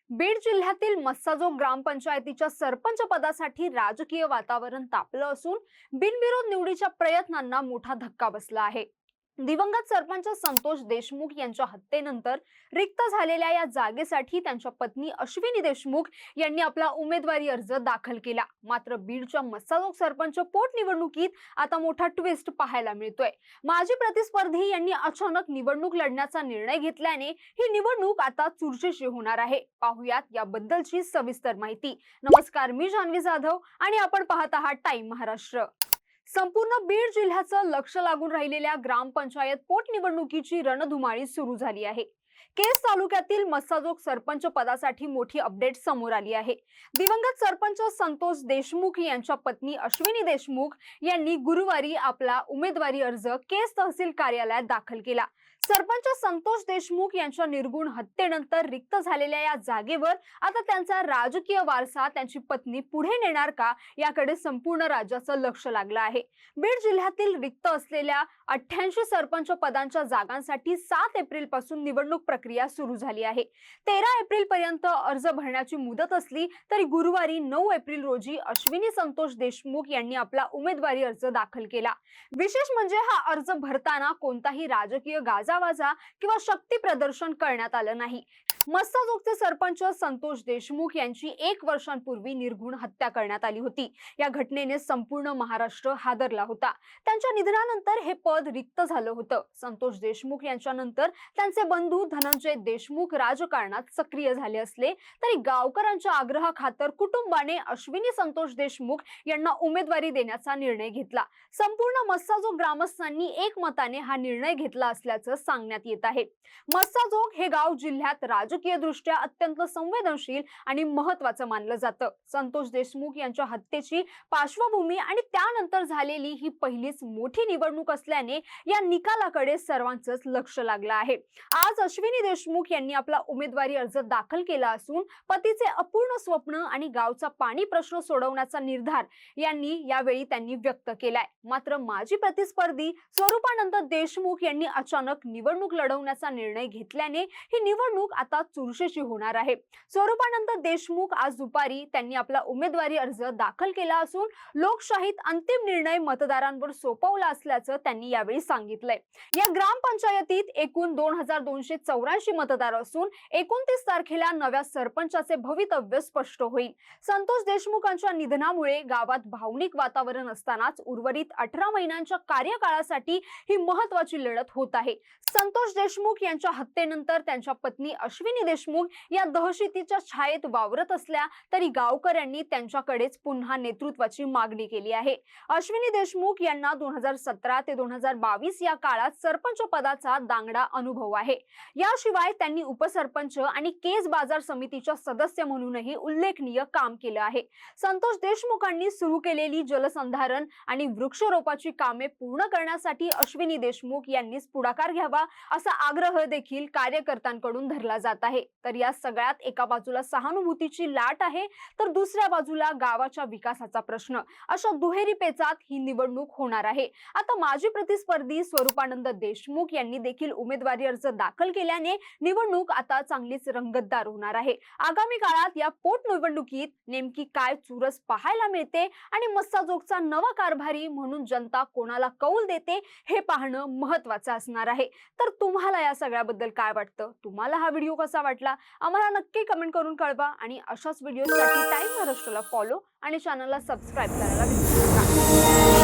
बीड जिल्ह्यातील मस्साजोग ग्रामपंचायतीच्या सरपंच पदासाठी राजकीय वातावरण तापलं असून बिनविरोध निवडीच्या प्रयत्नांना मोठा धक्का बसला आहे। दिवंगत सरपंच संतोष देशमुख यांच्या हत्येनंतर रिक्त झालेल्या या जागेसाठी त्यांच्या पत्नी अश्विनी देशमुख यांनी आपला उमेदवारी अर्ज दाखल केला। मात्र बीडच्या मस्साजोग सरपंच पोटनिवडणुकीत आता मोठा ट्विस्ट पाहायला मिळतोय। माजी प्रतिस्पर्धी यांनी अचानक निवडणूक लढण्याचा निर्णय घेतल्याने ही निवडणूक आता चुरशीची होणार आहे। पाहुयात याबद्दलची सविस्तर माहिती। नमस्कार, मी जान्हवी जाधव आणि आपण पाहत आहात टाइम महाराष्ट्र। संपूर्ण बीड जिल्ह्याचं लक्ष लागून राहिलेल्या ग्रामपंचायत पोटनिवडणुकीची रणधुमाळी सुरू झाली आहे। केस तालुक्यातील मस्साजोग सरपंच पदासाठी मोठी अपडेट समोर आली आहे। दिवंगत सरपंच संतोष देशमुख यांच्या पत्नी अश्विनी देशमुख यांनी गुरुवारी आपला उमेदवारी अर्ज केस तहसील कार्यालयात दाखल केला। सरपंच संतोष देशमुख यांच्या निर्गुण हत्येनंतर रिक्त झालेल्या या जागेवर आता त्यांचा राजकीय वारसा त्यांची पत्नी पुढे नेणार का, याकडे संपूर्ण राज्याचं लक्ष लागलं आहे। बीड जिल्ह्यातील रिक्त असलेल्या 88 सरपंच पदांच्या जागांसाठी 7 एप्रिल पासून निवडणूक प्रक्रिया सुरू झाली आहे। 13 एप्रिल पर्यंत अर्ज भरण्याची मुदत असली तरी गुरुवारी 9 एप्रिल रोजी अश्विनी संतोष देशमुख यांनी आपला उमेदवारी अर्ज दाखल केला। विशेष म्हणजे हा अर्ज भरताना कोणताही राजकीय गाजावाजा किंवा शक्ती प्रदर्शन करण्यात आलं नाही। मस्साजोगचे सरपंच संतोष देशमुख यांची 1 वर्षांपूर्वी निर्घृण हत्या करण्यात आली होती। या घटनेने संपूर्ण महाराष्ट्र हादरला होता। त्यांच्या निधनानंतर हे पद रिक्त झालं होतं। संतोष देशमुख यांच्या नंतर त्यांचे बंधू धनंजय देशमुख राजकारणात सक्रिय झाले असले तरी गावकऱ्यांच्या आग्रहाखातर कुटुंबाने अश्विनी संतोष देशमुख यांना उमेदवारी देण्याचा निर्णय घेतला। संपूर्ण मस्साजोग ग्रामस्थांनी एकमताने हा निर्णय घेतला असल्याचं सांगण्यात येत आहे। मस्साजोग हे गाव जिल्ह्यात राजकीय दृष्ट्या अत्यंत संवेदनशील आणि महत्त्वाचं मानलं जातं। संतोष देशमुख यांच्या हत्येची पार्श्वभूमी आणि त्यानंतर झालेली ही पहिलीच मोठी निवडणूक असल्याने या निकालाकडे सर्वांचंच लक्ष लागलं आहे। आज अश्विनी देशमुख यांनी आपला उमेदवारी अर्ज दाखल केला असून पतीचे अपूर्ण स्वप्न आणि गावचा पाणी प्रश्न सोडवण्याचा निर्धार यावेळी त्यांनी व्यक्त केलाय। मात्र माजी प्रतिस्पर्धी स्वरूपानंद देशमुख यांनी अचानक निवडणूक लढवण्याचा निर्णय घेतल्याने ही निवडणूक आता चुरशीची होणार आहे। स्वरूपानंद देशमुख आज दुपारी त्यांनी आपला उमेदवारी अर्ज दाखल केला असून लोकशाहीत अंतिम निर्णय मतदारांवर सोपवला असल्याचं त्यांनी यावेळी सांगितलंय। या ग्रामपंचायतीत एकूण 2284 मतदार असून 29 तारखेला नव्या सरपंचाचे भवितव्य स्पष्ट होईल। संतोष देशमुखांच्या निधनामुळे गावात भावनिक वातावरण असतानाच उर्वरित 18 महिन्यांच्या कार्यकाळासाठी ही महत्त्वाची लढत होत आहे। संतोष देशमुख यांच्या हत्येनंतर त्यांच्या पत्नी अश्विनी देशमुख या दहशतीच्या छायेत वावरत असल्या तरी गावकऱ्यांनी त्यांच्याकडेच पुन्हा नेतृत्वाची मागणी केली आहे। अश्विनी देशमुख यांना 2017 ते 2022 या काळात सरपंच पदाचा दांगडा अनुभव आहे। याशिवाय त्यांनी उपसरपंच आणि केस बाजार समितीच्या सदस्य म्हणूनही उल्लेखनीय काम केलं आहे। संतोष देशमुखांनी सुरू केलेली जलसंधारण आणि वृक्षारोपाची कामे पूर्ण करण्यासाठी अश्विनी देशमुख यांनीच पुढाकार घ्यावा असा आग्रह देखील कार्यकर्त्यांकडून धरला जात आहे। तर या सगळ्यात एका बाजूला सहानुभूतीची लाट आहे तर दुसऱ्या बाजूला गावाच्या विकासाचा प्रश्न, अशा दुहेरी पेचात ही निवडणूक होणार आहे। आता माजी प्रतिस्पर्धी स्वरूपानंद देशमुख यांनी देखील उमेदवारी अर्ज दाखल केल्याने निवडणूक आता चांगलीच रंगतदार होणार आहे। आगामी काळात या पोटनिवडणुकीत नेमकी काय चुरस पाहायला मिळते आणि मस्साजोगचा नवा कारभारी म्हणून जनता कोणाला कौल देते हे पाहणं महत्त्वाचं असणार आहे। तर तुम्हाला या सगळ्याबद्दल काय वाटतं? तुम्हाला हा व्हिडिओ कसा वाटला आम्हाला नक्की कमेंट करून कळवा आणि अशाच व्हिडिओसाठी टाइम महाराष्ट्राला फॉलो आणि चॅनलला सबस्क्राइब करायला विसरू नका।